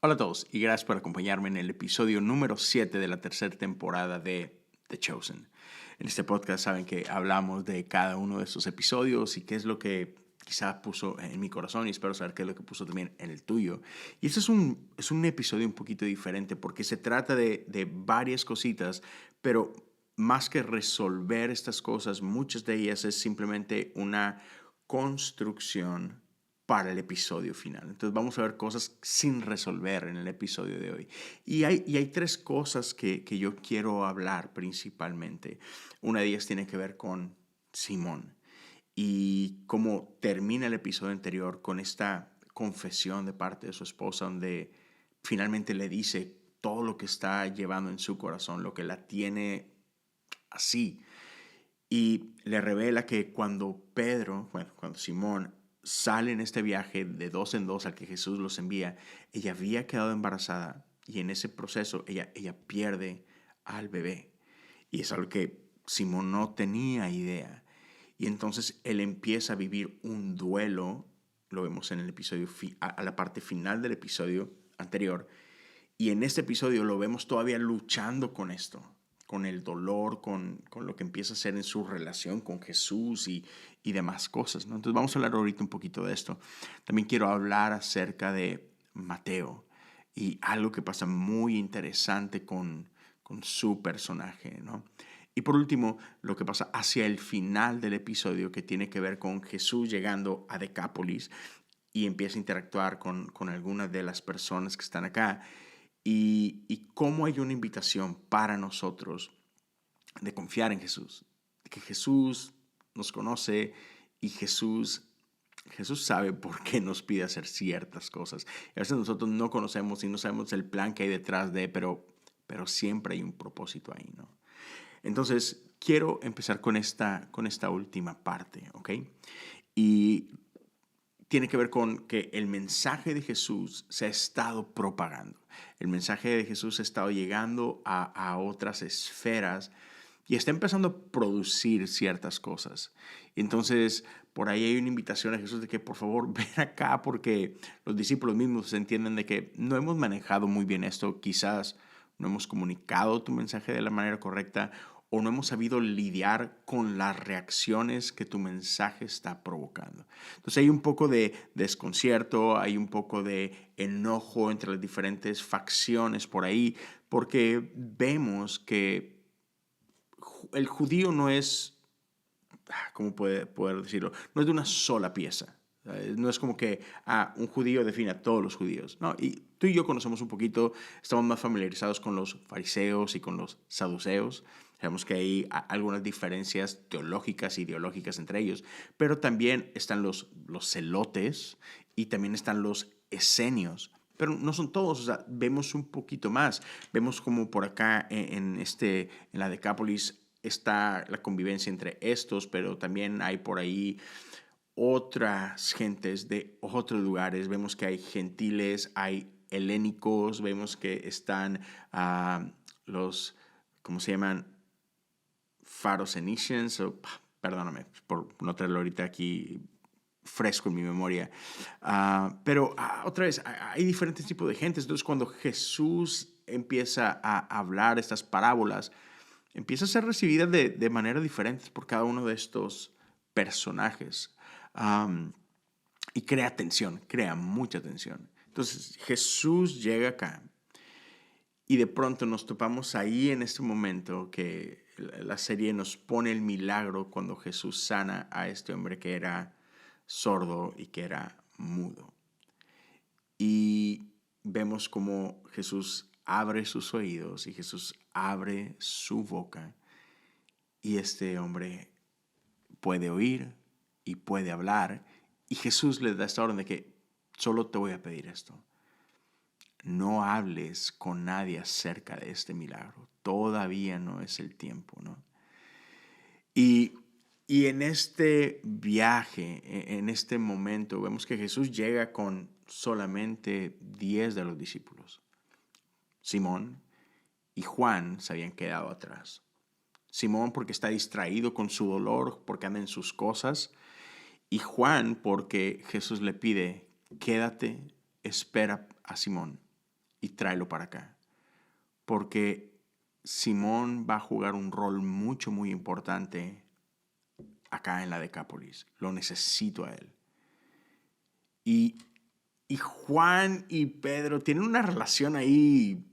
Hola a todos y gracias por acompañarme en el episodio número 7 de la tercera temporada de The Chosen. En este podcast saben que hablamos de cada uno de estos episodios y qué es lo que quizá puso en mi corazón y espero saber qué es lo que puso también en el tuyo. Y este es un episodio un poquito diferente porque se trata de varias cositas, pero más que resolver estas cosas, muchas de ellas es simplemente una construcción para el episodio final. Entonces vamos a ver cosas sin resolver en el episodio de hoy. Y hay tres cosas que yo quiero hablar principalmente. Una de ellas tiene que ver con Simón y cómo termina el episodio anterior con esta confesión de parte de su esposa donde finalmente le dice todo lo que está llevando en su corazón, lo que la tiene así. Y le revela que cuando Simón sale en este viaje de dos en dos al que Jesús los envía, ella había quedado embarazada y en ese proceso ella pierde al bebé. Y es algo que Simón no tenía idea. Y entonces él empieza a vivir un duelo, lo vemos en el episodio, a la parte final del episodio anterior, y en este episodio lo vemos todavía luchando con esto, con el dolor, con lo que empieza a hacer en su relación con Jesús y demás cosas, ¿no? Entonces vamos a hablar ahorita un poquito de esto. También quiero hablar acerca de Mateo y algo que pasa muy interesante con su personaje, ¿no? Y por último, lo que pasa hacia el final del episodio que tiene que ver con Jesús llegando a Decápolis y empieza a interactuar con algunas de las personas que están acá y cómo hay una invitación para nosotros de confiar en Jesús, de que Jesús nos conoce y Jesús sabe por qué nos pide hacer ciertas cosas. Y a veces nosotros no conocemos y no sabemos el plan que hay detrás de, pero siempre hay un propósito ahí, ¿no? Entonces, quiero empezar con esta última parte, ¿ok? Y tiene que ver con que el mensaje de Jesús se ha estado propagando. El mensaje de Jesús ha estado llegando a otras esferas y está empezando a producir ciertas cosas. Entonces, por ahí hay una invitación a Jesús de que por favor ven acá porque los discípulos mismos entienden de que no hemos manejado muy bien esto, quizás no hemos comunicado tu mensaje de la manera correcta o no hemos sabido lidiar con las reacciones que tu mensaje está provocando. Entonces hay un poco de desconcierto, hay un poco de enojo entre las diferentes facciones por ahí, porque vemos que el judío no es, ¿cómo poder decirlo? No es de una sola pieza. No es como que un judío define a todos los judíos. No, y tú y yo conocemos un poquito, estamos más familiarizados con los fariseos y con los saduceos. Sabemos que hay algunas diferencias teológicas e ideológicas entre ellos, pero también están los celotes y también están los esenios. Pero no son todos, o sea, vemos un poquito más. Vemos como por acá en la Decápolis está la convivencia entre estos, pero también hay por ahí otras gentes de otros lugares. Vemos que hay gentiles, hay helénicos, vemos que están los, ¿cómo se llaman? Pharocenicians, perdóname por no traerlo ahorita aquí fresco en mi memoria. Pero otra vez, hay diferentes tipos de gentes. Entonces, cuando Jesús empieza a hablar estas parábolas, empieza a ser recibida de manera diferente por cada uno de estos personajes. Y crea tensión, crea mucha tensión. Entonces Jesús llega acá y de pronto nos topamos ahí en este momento que la serie nos pone el milagro cuando Jesús sana a este hombre que era sordo y que era mudo. Y vemos como Jesús abre sus oídos y Jesús abre su boca y este hombre puede oír y puede hablar. Y Jesús le da esta orden de que solo te voy a pedir esto. No hables con nadie acerca de este milagro. Todavía no es el tiempo, ¿no? Y en este viaje, en este momento, vemos que Jesús llega con solamente 10 de los discípulos. Simón y Juan se habían quedado atrás. Simón porque está distraído con su dolor, porque anda en sus cosas. Y Juan porque Jesús le pide, quédate, espera a Simón. y tráelo para acá. Porque Simón va a jugar un rol muy importante acá en la Decápolis. Lo necesito a él. Y Juan y Pedro tienen una relación ahí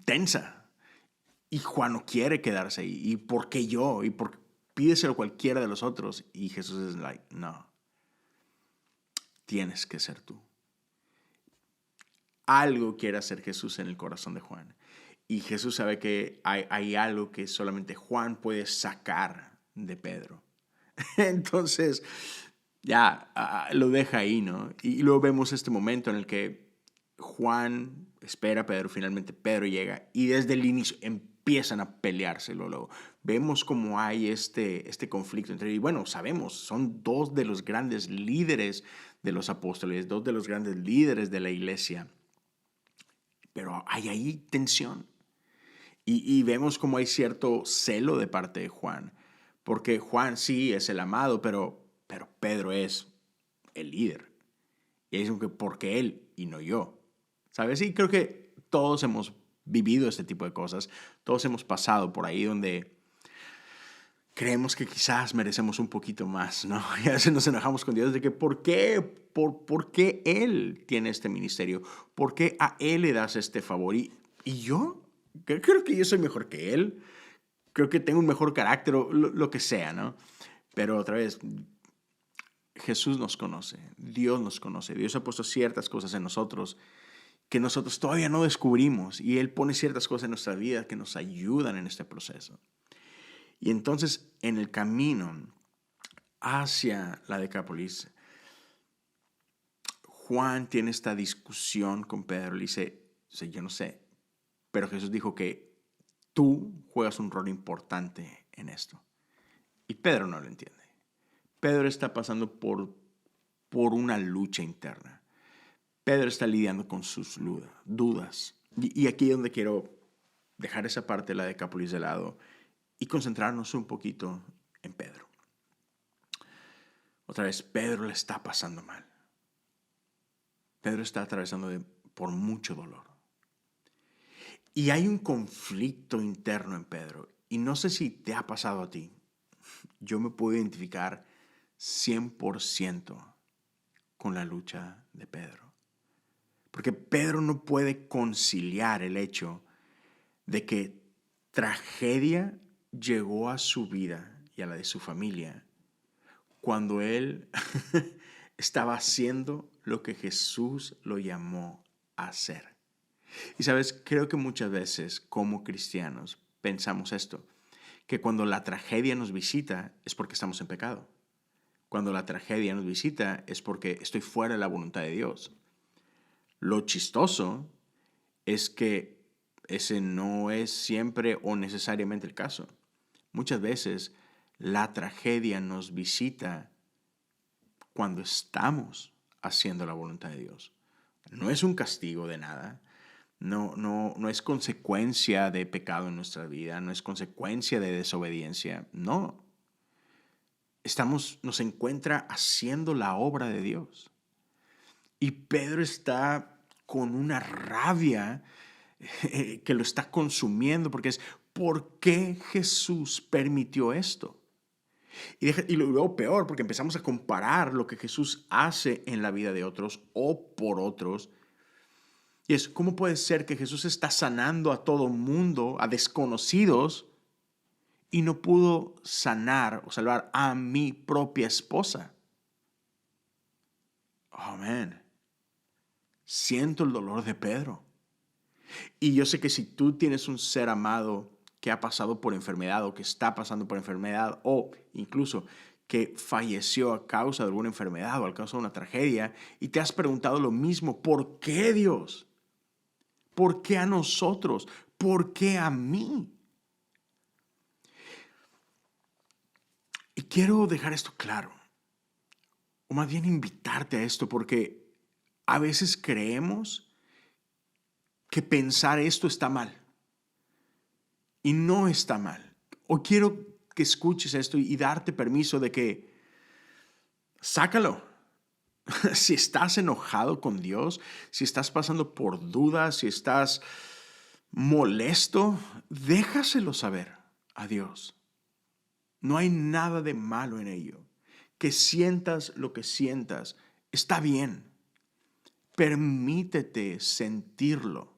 tensa. Y Juan no quiere quedarse ahí. ¿Y por qué yo? ¿Y por pídeselo a cualquiera de los otros? Y Jesús es like, no. Tienes que ser tú. Algo quiere hacer Jesús en el corazón de Juan. Y Jesús sabe que hay algo que solamente Juan puede sacar de Pedro. Entonces, ya lo deja ahí, ¿no? Y luego vemos este momento en el que Juan espera a Pedro, finalmente Pedro llega y desde el inicio empiezan a pelearse. Luego vemos cómo hay este conflicto entre ellos. Y bueno, sabemos, son dos de los grandes líderes de los apóstoles, dos de los grandes líderes de la iglesia. Pero hay ahí tensión. Y vemos cómo hay cierto celo de parte de Juan. Porque Juan sí es el amado, pero Pedro es el líder. Y es como que, ¿por qué él y no yo? ¿Sabes? Y creo que todos hemos vivido este tipo de cosas. Todos hemos pasado por ahí donde creemos que quizás merecemos un poquito más, ¿no? Y a veces nos enojamos con Dios de que, ¿por qué? ¿Por qué Él tiene este ministerio? ¿Por qué a Él le das este favor? ¿Y yo? Creo que yo soy mejor que Él. Creo que tengo un mejor carácter o lo que sea, ¿no? Pero otra vez, Jesús nos conoce, Dios ha puesto ciertas cosas en nosotros que nosotros todavía no descubrimos y Él pone ciertas cosas en nuestra vida que nos ayudan en este proceso. Y entonces, en el camino hacia la Decápolis, Juan tiene esta discusión con Pedro. Le dice, yo no sé, pero Jesús dijo que tú juegas un rol importante en esto. Y Pedro no lo entiende. Pedro está pasando por una lucha interna. Pedro está lidiando con sus dudas. Y aquí es donde quiero dejar esa parte de la Decápolis de lado y concentrarnos un poquito en Pedro. Otra vez, Pedro le está pasando mal. Pedro está atravesando por mucho dolor. Y hay un conflicto interno en Pedro. Y no sé si te ha pasado a ti. Yo me puedo identificar 100% con la lucha de Pedro. Porque Pedro no puede conciliar el hecho de que tragedia llegó a su vida y a la de su familia cuando él estaba haciendo lo que Jesús lo llamó a hacer. Y sabes, creo que muchas veces como cristianos pensamos esto, que cuando la tragedia nos visita es porque estamos en pecado. Cuando la tragedia nos visita es porque estoy fuera de la voluntad de Dios. Lo chistoso es que ese no es siempre o necesariamente el caso. Muchas veces la tragedia nos visita cuando estamos haciendo la voluntad de Dios. No es un castigo de nada. No es consecuencia de pecado en nuestra vida. No es consecuencia de desobediencia. No. Nos encuentra haciendo la obra de Dios. Y Pedro está con una rabia que lo está consumiendo porque es, ¿por qué Jesús permitió esto? Y luego peor, porque empezamos a comparar lo que Jesús hace en la vida de otros o por otros. Y es, ¿cómo puede ser que Jesús está sanando a todo mundo, a desconocidos, y no pudo sanar o salvar a mi propia esposa? Oh, man. Siento el dolor de Pedro. Y yo sé que si tú tienes un ser amado que ha pasado por enfermedad o que está pasando por enfermedad o incluso que falleció a causa de alguna enfermedad o a causa de una tragedia y te has preguntado lo mismo, ¿por qué Dios? ¿Por qué a nosotros? ¿Por qué a mí? Y quiero dejar esto claro, o más bien invitarte a esto, porque a veces creemos que pensar esto está mal. Y no está mal. O quiero que escuches esto y darte permiso de que sácalo. Si estás enojado con Dios, si estás pasando por dudas, si estás molesto, déjaselo saber a Dios. No hay nada de malo en ello. Que sientas lo que sientas, está bien. Permítete sentirlo.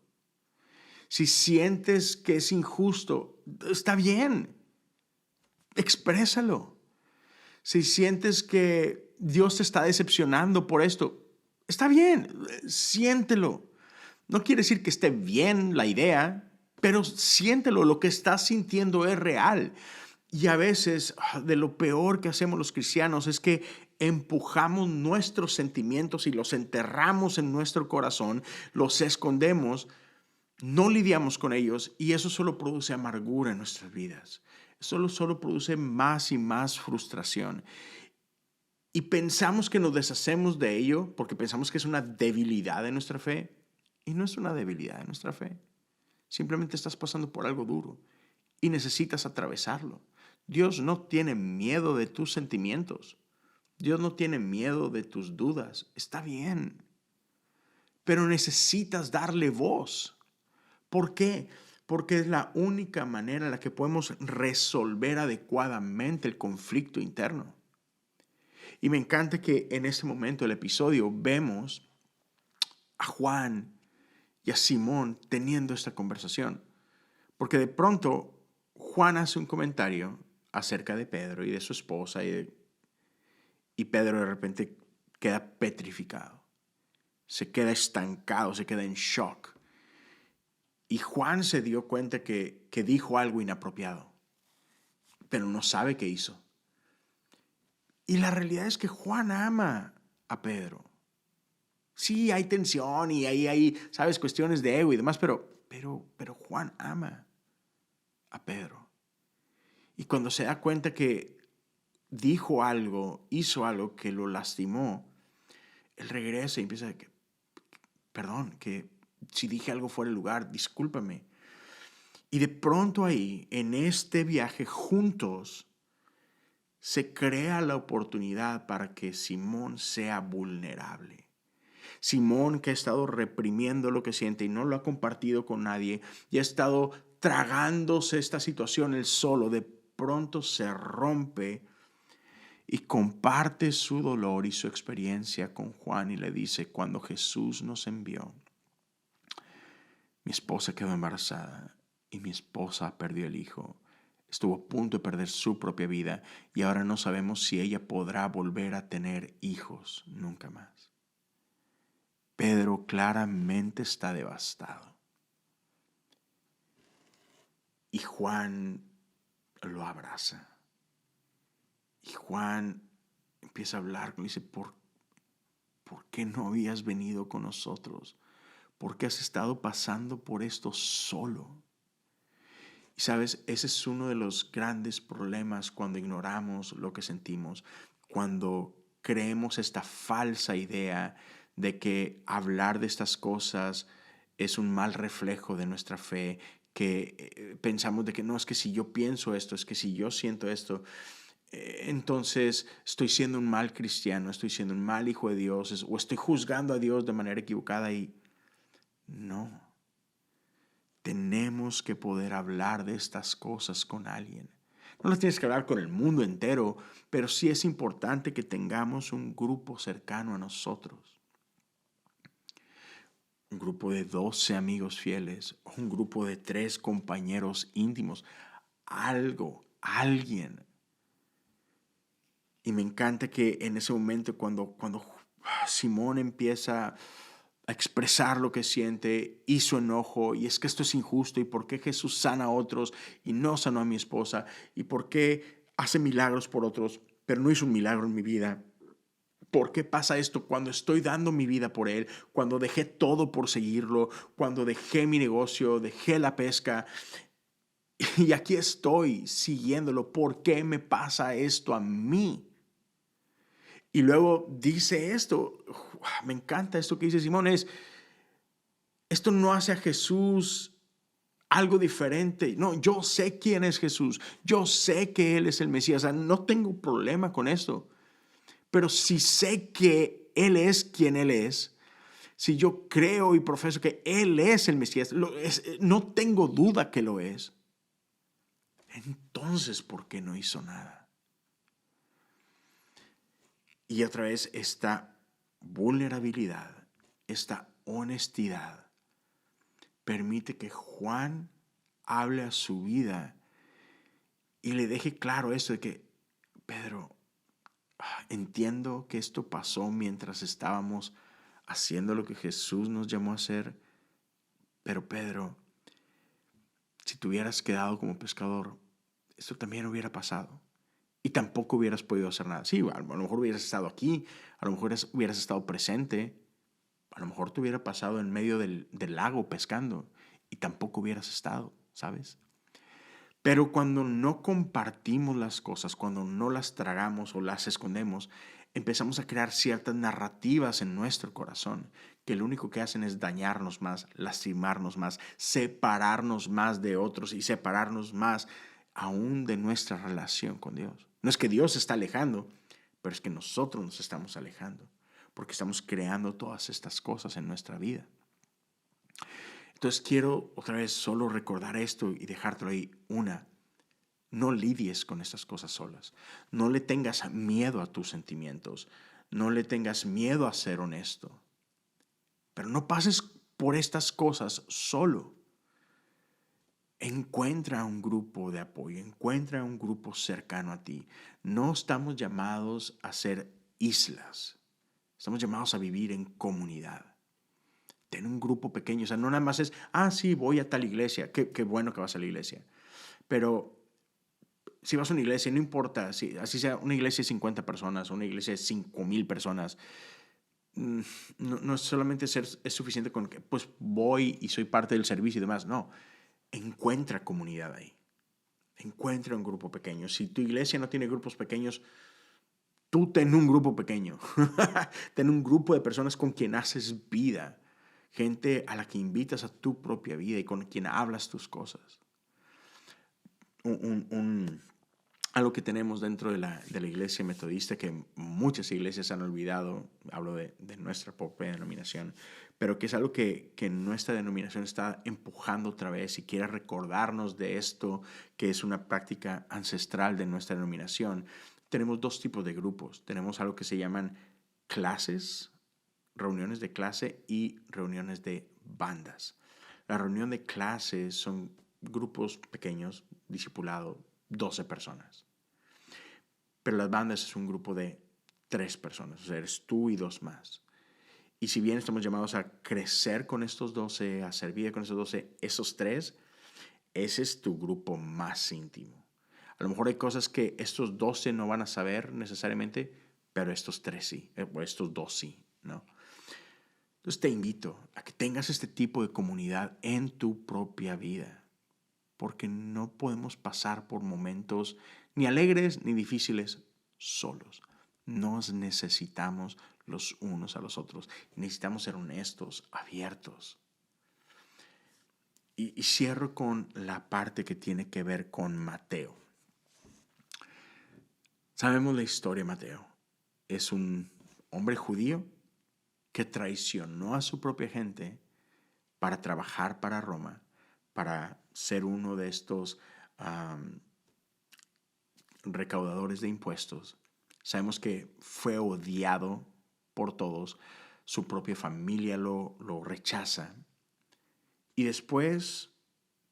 Si sientes que es injusto, está bien. Exprésalo. Si sientes que Dios te está decepcionando por esto, está bien. Siéntelo. No quiere decir que esté bien la idea, pero siéntelo. Lo que estás sintiendo es real. Y a veces, de lo peor que hacemos los cristianos es que empujamos nuestros sentimientos y los enterramos en nuestro corazón, los escondemos, no lidiamos con ellos y eso solo produce amargura en nuestras vidas. Solo produce más y más frustración. Y pensamos que nos deshacemos de ello porque pensamos que es una debilidad de nuestra fe. Y no es una debilidad de nuestra fe. Simplemente estás pasando por algo duro y necesitas atravesarlo. Dios no tiene miedo de tus sentimientos. Dios no tiene miedo de tus dudas. Está bien. Pero necesitas darle voz. ¿Por qué? Porque es la única manera en la que podemos resolver adecuadamente el conflicto interno. Y me encanta que en este momento del episodio vemos a Juan y a Simón teniendo esta conversación. Porque de pronto Juan hace un comentario acerca de Pedro y de su esposa y Pedro de repente queda petrificado. Se queda estancado, se queda en shock. Y Juan se dio cuenta que dijo algo inapropiado, pero no sabe qué hizo. Y la realidad es que Juan ama a Pedro. Sí, hay tensión y hay, sabes, cuestiones de ego y demás, pero Juan ama a Pedro. Y cuando se da cuenta que dijo algo, hizo algo que lo lastimó, él regresa y empieza a decir, perdón, que si dije algo fuera de lugar, discúlpame. Y de pronto ahí, en este viaje juntos, se crea la oportunidad para que Simón sea vulnerable. Simón, que ha estado reprimiendo lo que siente y no lo ha compartido con nadie, y ha estado tragándose esta situación él solo, de pronto se rompe y comparte su dolor y su experiencia con Juan y le dice, cuando Jesús nos envió, mi esposa quedó embarazada y mi esposa perdió el hijo. Estuvo a punto de perder su propia vida y ahora no sabemos si ella podrá volver a tener hijos nunca más. Pedro claramente está devastado. Y Juan lo abraza. Y Juan empieza a hablar, le dice, ¿por qué no habías venido con nosotros? ¿Por qué has estado pasando por esto solo? Y sabes, ese es uno de los grandes problemas cuando ignoramos lo que sentimos, cuando creemos esta falsa idea de que hablar de estas cosas es un mal reflejo de nuestra fe, que pensamos de que no, es que si yo pienso esto, es que si yo siento esto, entonces estoy siendo un mal cristiano, estoy siendo un mal hijo de Dios, o estoy juzgando a Dios de manera equivocada y no. Tenemos que poder hablar de estas cosas con alguien. No las tienes que hablar con el mundo entero, pero sí es importante que tengamos un grupo cercano a nosotros. Un grupo de 12 amigos fieles, un grupo de 3 compañeros íntimos, alguien. Y me encanta que en ese momento cuando Simón empieza a expresar lo que siente y su enojo, y es que esto es injusto, y por qué Jesús sana a otros y no sanó a mi esposa, y por qué hace milagros por otros, pero no hizo un milagro en mi vida. ¿Por qué pasa esto cuando estoy dando mi vida por Él? Cuando dejé todo por seguirlo, cuando dejé mi negocio, dejé la pesca, y aquí estoy siguiéndolo. ¿Por qué me pasa esto a mí? Y luego dice esto, me encanta esto que dice Simón, esto no hace a Jesús algo diferente. No, yo sé quién es Jesús, yo sé que Él es el Mesías, o sea, no tengo problema con esto. Pero si sé que que Él es quien Él es, si yo creo y profeso que Él es el Mesías, no tengo duda que lo es, entonces ¿por qué no hizo nada? Y otra vez esta vulnerabilidad, esta honestidad, permite que Juan hable a su vida y le deje claro esto de que, Pedro, entiendo que esto pasó mientras estábamos haciendo lo que Jesús nos llamó a hacer, pero Pedro, si te hubieras quedado como pescador, esto también hubiera pasado. Y tampoco hubieras podido hacer nada. Sí, a lo mejor hubieras estado aquí, a lo mejor hubieras estado presente, a lo mejor te hubiera pasado en medio del lago pescando y tampoco hubieras estado, ¿sabes? Pero cuando no compartimos las cosas, cuando no las tragamos o las escondemos, empezamos a crear ciertas narrativas en nuestro corazón que lo único que hacen es dañarnos más, lastimarnos más, separarnos más de otros y separarnos más aún de nuestra relación con Dios. No es que Dios se está alejando, pero es que nosotros nos estamos alejando porque estamos creando todas estas cosas en nuestra vida. Entonces quiero otra vez solo recordar esto y dejártelo ahí. No lidies con estas cosas solas. No le tengas miedo a tus sentimientos. No le tengas miedo a ser honesto. Pero no pases por estas cosas solo. Encuentra un grupo de apoyo. Encuentra un grupo cercano a ti. No estamos llamados a ser islas. Estamos llamados a vivir en comunidad. Ten un grupo pequeño. O sea, no nada más es, sí, voy a tal iglesia. Qué bueno que vas a la iglesia. Pero si vas a una iglesia, no importa, así sea una iglesia de 50 personas o una iglesia de 5,000 personas, no solamente es suficiente con que pues voy y soy parte del servicio y demás. No, encuentra comunidad ahí. Encuentra un grupo pequeño. Si tu iglesia no tiene grupos pequeños, tú ten un grupo pequeño. Ten un grupo de personas con quien haces vida. Gente a la que invitas a tu propia vida y con quien hablas tus cosas. Algo que tenemos dentro de la iglesia metodista que muchas iglesias han olvidado, hablo de nuestra propia denominación, pero que es algo que nuestra denominación está empujando otra vez y quiere recordarnos de esto, que es una práctica ancestral de nuestra denominación. Tenemos dos tipos de grupos. Tenemos algo que se llaman clases, reuniones de clase y reuniones de bandas. La reunión de clases son grupos pequeños, discipulado, 12 personas. Pero las bandas es un grupo de 3 personas, o sea, eres tú y 2 más. Y si bien estamos llamados a crecer con estos 12, a servir con esos 12, esos 3, ese es tu grupo más íntimo. A lo mejor hay cosas que estos 12 no van a saber necesariamente, pero estos 3 sí, o estos 2 sí, ¿no? Entonces te invito a que tengas este tipo de comunidad en tu propia vida, porque no podemos pasar por momentos ni alegres ni difíciles solos. Nos necesitamos los unos a los otros. Necesitamos ser honestos, abiertos. Y cierro con la parte que tiene que ver con Mateo. Sabemos la historia de Mateo. Es un hombre judío que traicionó a su propia gente para trabajar para Roma, para ser uno de estos recaudadores de impuestos. Sabemos que fue odiado por todos, su propia familia lo rechaza y después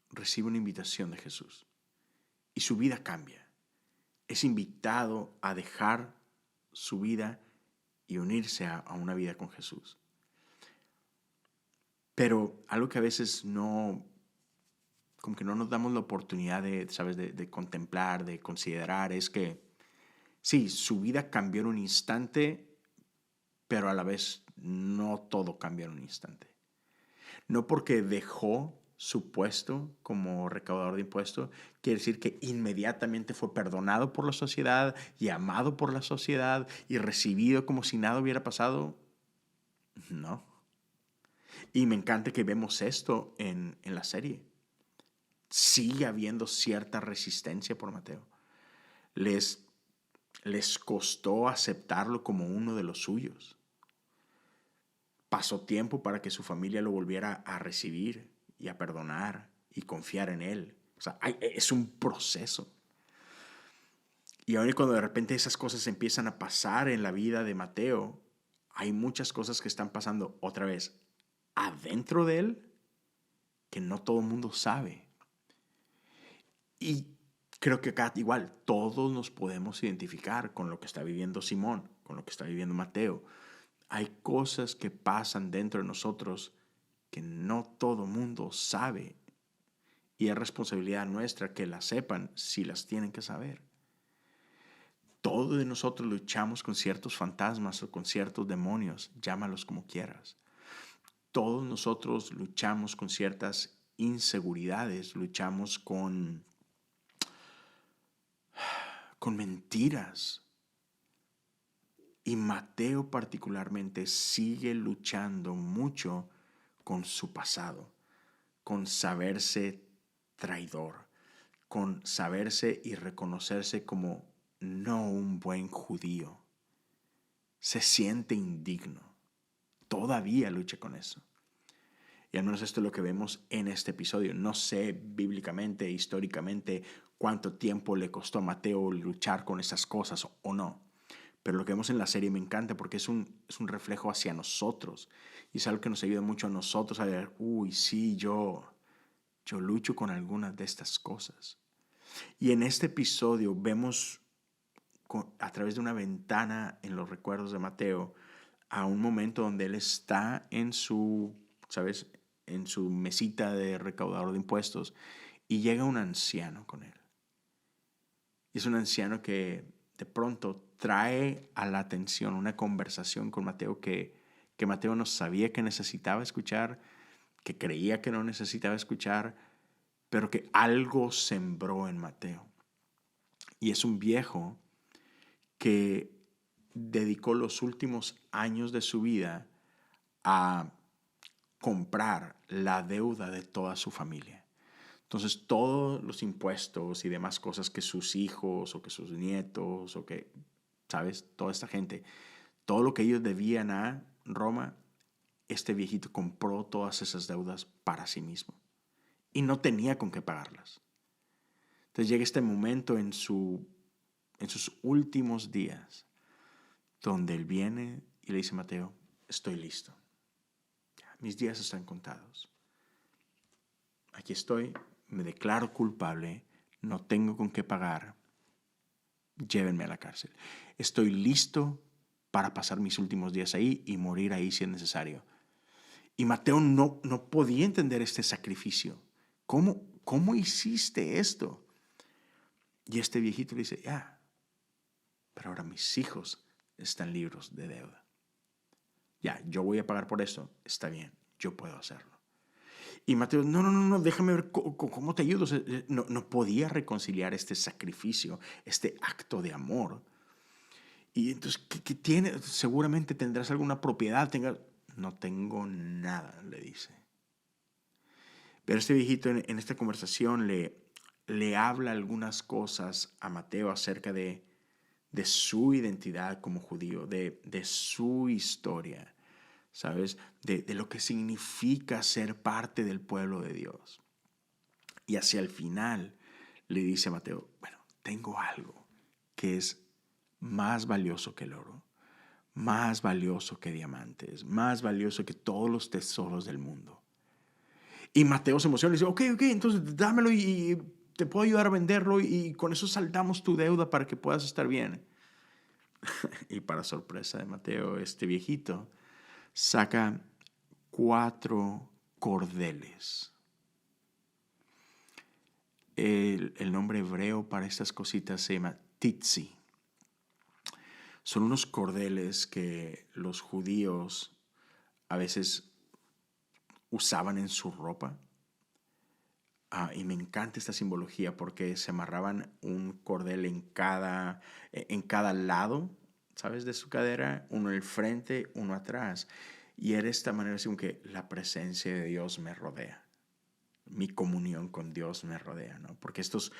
recibe una invitación de Jesús y su vida cambia. Es invitado a dejar su vida y unirse a una vida con Jesús. Pero algo que a veces como que no nos damos la oportunidad de contemplar, de considerar, es que sí, su vida cambió en un instante, pero a la vez no todo cambió en un instante. No porque dejó su puesto como recaudador de impuestos, quiere decir que inmediatamente fue perdonado por la sociedad y amado por la sociedad y recibido como si nada hubiera pasado. No. Y me encanta que vemos esto en la serie. Sigue habiendo cierta resistencia por Mateo. Les costó aceptarlo como uno de los suyos. Pasó tiempo para que su familia lo volviera a recibir y a perdonar y confiar en él. O sea, es un proceso. Y aún cuando de repente esas cosas empiezan a pasar en la vida de Mateo, hay muchas cosas que están pasando otra vez adentro de él que no todo el mundo sabe. Y creo que acá igual todos nos podemos identificar con lo que está viviendo Simón, con lo que está viviendo Mateo. Hay cosas que pasan dentro de nosotros que no todo el mundo sabe. Y es responsabilidad nuestra que las sepan si las tienen que saber. Todos de nosotros luchamos con ciertos fantasmas o con ciertos demonios, llámalos como quieras. Todos nosotros luchamos con ciertas inseguridades, luchamos con mentiras. Y Mateo particularmente sigue luchando mucho con su pasado, con saberse traidor, con saberse y reconocerse como no un buen judío. Se siente indigno. Todavía lucha con eso. Y al menos esto es lo que vemos en este episodio. No sé bíblicamente, históricamente, cuánto tiempo le costó a Mateo luchar con esas cosas o no. Pero lo que vemos en la serie me encanta porque es un reflejo hacia nosotros. Y es algo que nos ayuda mucho a nosotros a ver, sí, yo lucho con algunas de estas cosas. Y en este episodio vemos a través de una ventana en los recuerdos de Mateo a un momento donde él está en su, ¿sabes?, en su mesita de recaudador de impuestos y llega un anciano con él. Y es un anciano que de pronto trae a la atención una conversación con Mateo que Mateo no sabía que necesitaba escuchar, que creía que no necesitaba escuchar, pero que algo sembró en Mateo. Y es un viejo que dedicó los últimos años de su vida a comprar la deuda de toda su familia. Entonces, todos los impuestos y demás cosas que sus hijos o que sus nietos o que, ¿sabes? Toda esta gente, todo lo que ellos debían a Roma, este viejito compró todas esas deudas para sí mismo y no tenía con qué pagarlas. Entonces llega este momento en sus últimos días donde él viene y le dice a Mateo, estoy listo. Mis días están contados. Aquí estoy, me declaro culpable, no tengo con qué pagar. Llévenme a la cárcel. Estoy listo para pasar mis últimos días ahí y morir ahí si es necesario. Y Mateo no podía entender este sacrificio. ¿Cómo hiciste esto? Y este viejito le dice, pero ahora mis hijos están libres de deuda. Yo voy a pagar por eso, está bien, yo puedo hacerlo. Y Mateo, no, déjame ver cómo te ayudo. O sea, no podía reconciliar este sacrificio, este acto de amor. Y entonces, ¿qué tiene? Seguramente tendrás alguna propiedad. No tengo nada, le dice. Pero este viejito en esta conversación le habla algunas cosas a Mateo acerca de su identidad como judío, de su historia, ¿sabes? De lo que significa ser parte del pueblo de Dios. Y hacia el final le dice a Mateo, bueno, tengo algo que es más valioso que el oro, más valioso que diamantes, más valioso que todos los tesoros del mundo. Y Mateo se emociona y dice, ok, entonces dámelo y te puedo ayudar a venderlo y con eso saldamos tu deuda para que puedas estar bien. Y para sorpresa de Mateo, este viejito saca 4 cordeles. El nombre hebreo para estas cositas se llama titzi. Son unos cordeles que los judíos a veces usaban en su ropa. Y me encanta esta simbología porque se amarraban un cordel en cada lado, ¿sabes? De su cadera, uno en el frente, uno atrás. Y era esta manera así como que la presencia de Dios me rodea. Mi comunión con Dios me rodea, ¿no? Porque estos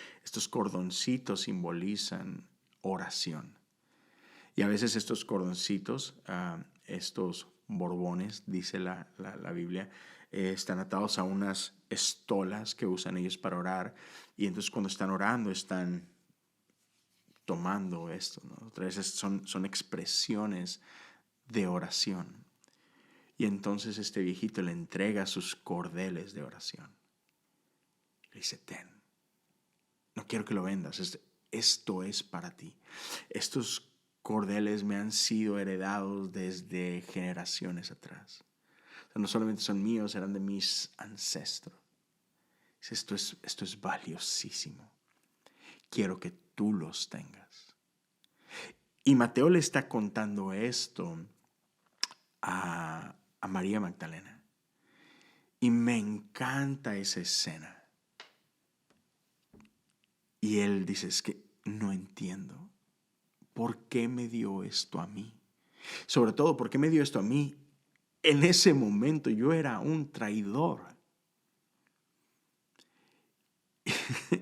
cordoncitos simbolizan oración. Y a veces estos cordoncitos, estos borbones, dice la Biblia. Están atados a unas estolas que usan ellos para orar. Y entonces cuando están orando están tomando esto, ¿no? Otra vez son expresiones de oración. Y entonces este viejito le entrega sus cordeles de oración. Le dice, ten, no quiero que lo vendas, esto es para ti. Estos cordeles me han sido heredados desde generaciones atrás. O sea, no solamente son míos, eran de mis ancestros. Esto es valiosísimo. Quiero que tú los tengas. Y Mateo le está contando esto a María Magdalena. Y me encanta esa escena. Y él dice, es que no entiendo. ¿Por qué me dio esto a mí? Sobre todo, ¿por qué me dio esto a mí? En ese momento yo era un traidor.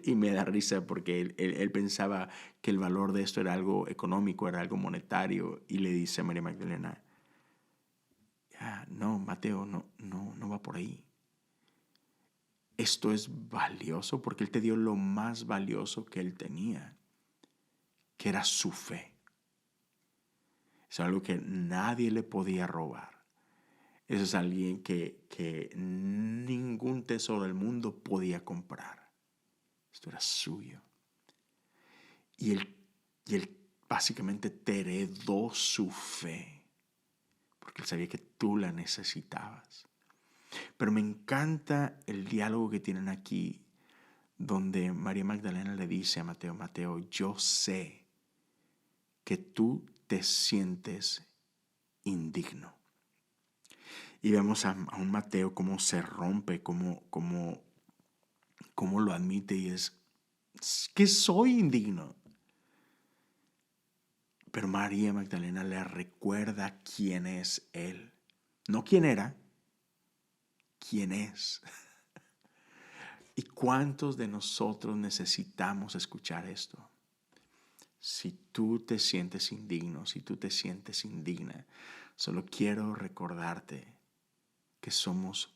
Y me da risa porque él pensaba que el valor de esto era algo económico, era algo monetario. Y le dice a María Magdalena, no, Mateo, no va por ahí. Esto es valioso porque Él te dio lo más valioso que Él tenía, que era su fe. Es algo que nadie le podía robar. Eso es alguien que ningún tesoro del mundo podía comprar. Esto era suyo. Y él básicamente te heredó su fe, porque Él sabía que tú la necesitabas. Pero me encanta el diálogo que tienen aquí, donde María Magdalena le dice a Mateo, Mateo, yo sé que tú te sientes indigno. Y vemos a un Mateo cómo se rompe, cómo lo admite y es que soy indigno. Pero María Magdalena le recuerda quién es Él. No quién era, quién es. ¿Y cuántos de nosotros necesitamos escuchar esto? Si tú te sientes indigno, si tú te sientes indigna, solo quiero recordarte que somos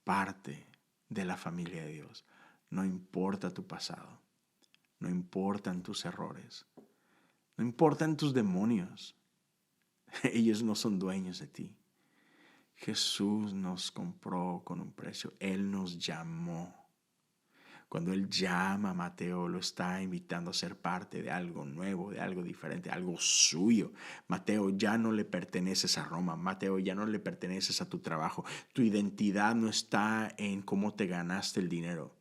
parte de la familia de Dios. No importa tu pasado, no importan tus errores, no importan tus demonios. Ellos no son dueños de ti. Jesús nos compró con un precio. Él nos llamó. Cuando Él llama a Mateo, lo está invitando a ser parte de algo nuevo, de algo diferente, algo suyo. Mateo, ya no le perteneces a Roma. Mateo, ya no le perteneces a tu trabajo. Tu identidad no está en cómo te ganaste el dinero.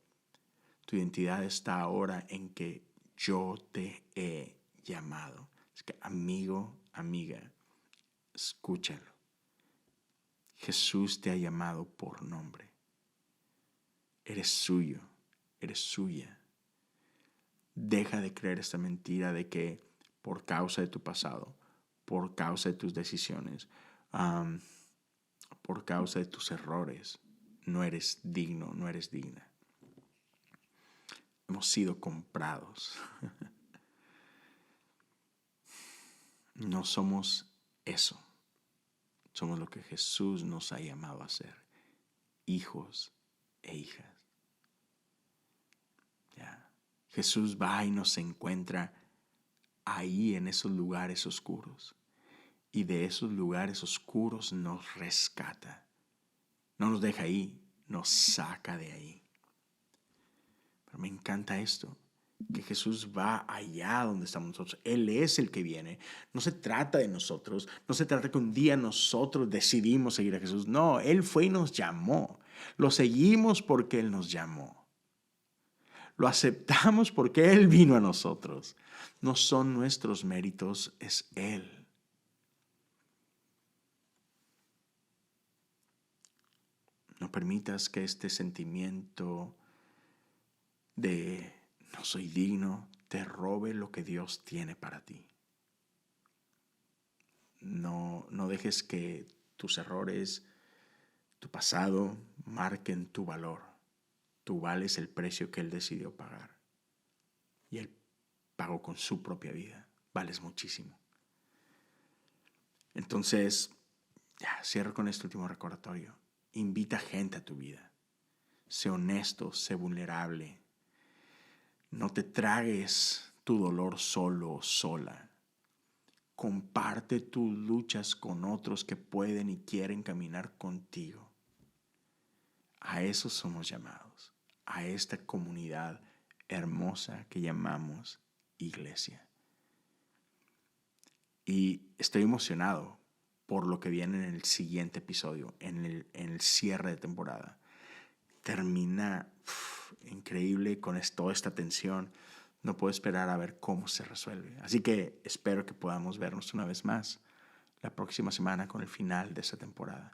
Tu identidad está ahora en que yo te he llamado. Es que, amigo, amiga, escúchalo. Jesús te ha llamado por nombre. Eres suyo, eres suya. Deja de creer esta mentira de que por causa de tu pasado, por causa de tus decisiones, por causa de tus errores, no eres digno, no eres digna. Hemos sido comprados. No somos eso. Somos lo que Jesús nos ha llamado a ser. Hijos e hijas. Ya. Jesús va y nos encuentra ahí en esos lugares oscuros. Y de esos lugares oscuros nos rescata. No nos deja ahí, nos saca de ahí. Pero me encanta esto, que Jesús va allá donde estamos nosotros. Él es el que viene. No se trata de nosotros. No se trata que un día nosotros decidimos seguir a Jesús. No, Él fue y nos llamó. Lo seguimos porque Él nos llamó. Lo aceptamos porque Él vino a nosotros. No son nuestros méritos, es Él. No permitas que este sentimiento de no soy digno te robe lo que Dios tiene para ti. No dejes que tus errores, tu pasado, marquen tu valor. Tú vales el precio que Él decidió pagar. Y Él pagó con su propia vida. Vales muchísimo. Entonces, Ya, cierro con este último recordatorio. Invita gente a tu vida. Sé honesto, sé vulnerable. No te tragues tu dolor solo o sola. Comparte tus luchas con otros que pueden y quieren caminar contigo. A eso somos llamados, a esta comunidad hermosa que llamamos iglesia. Y estoy emocionado por lo que viene en el siguiente episodio, en el cierre de temporada. Termina increíble con toda esta tensión. No puedo esperar a ver cómo se resuelve. Así que espero que podamos vernos una vez más la próxima semana con el final de esta temporada.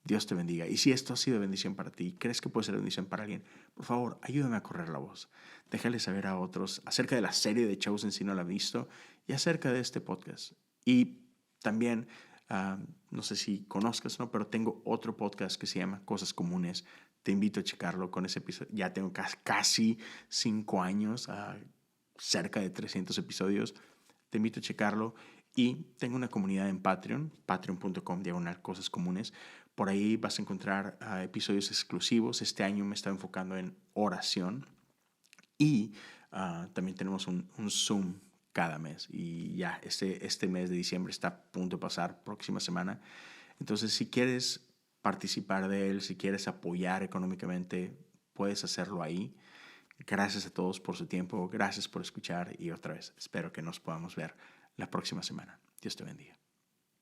Dios te bendiga. Y si esto ha sido bendición para ti, crees que puede ser bendición para alguien, por favor, ayúdame a correr la voz. Déjale saber a otros acerca de la serie de Chosen si no la han visto y acerca de este podcast. Y también, no sé si conozcas, ¿no? Pero tengo otro podcast que se llama Cosas Comunes. Te invito a checarlo con ese episodio. Ya tengo casi 5 años, cerca de 300 episodios. Te invito a checarlo. Y tengo una comunidad en Patreon, patreon.com/Cosas Comunes. Por ahí vas a encontrar episodios exclusivos. Este año me estaba enfocando en oración. Y también tenemos un Zoom cada mes. Y ya, este mes de diciembre está a punto de pasar, próxima semana. Entonces, si quieres participar de él, si quieres apoyar económicamente, puedes hacerlo ahí. Gracias a todos por su tiempo. Gracias por escuchar. Y otra vez, espero que nos podamos ver la próxima semana. Dios te bendiga.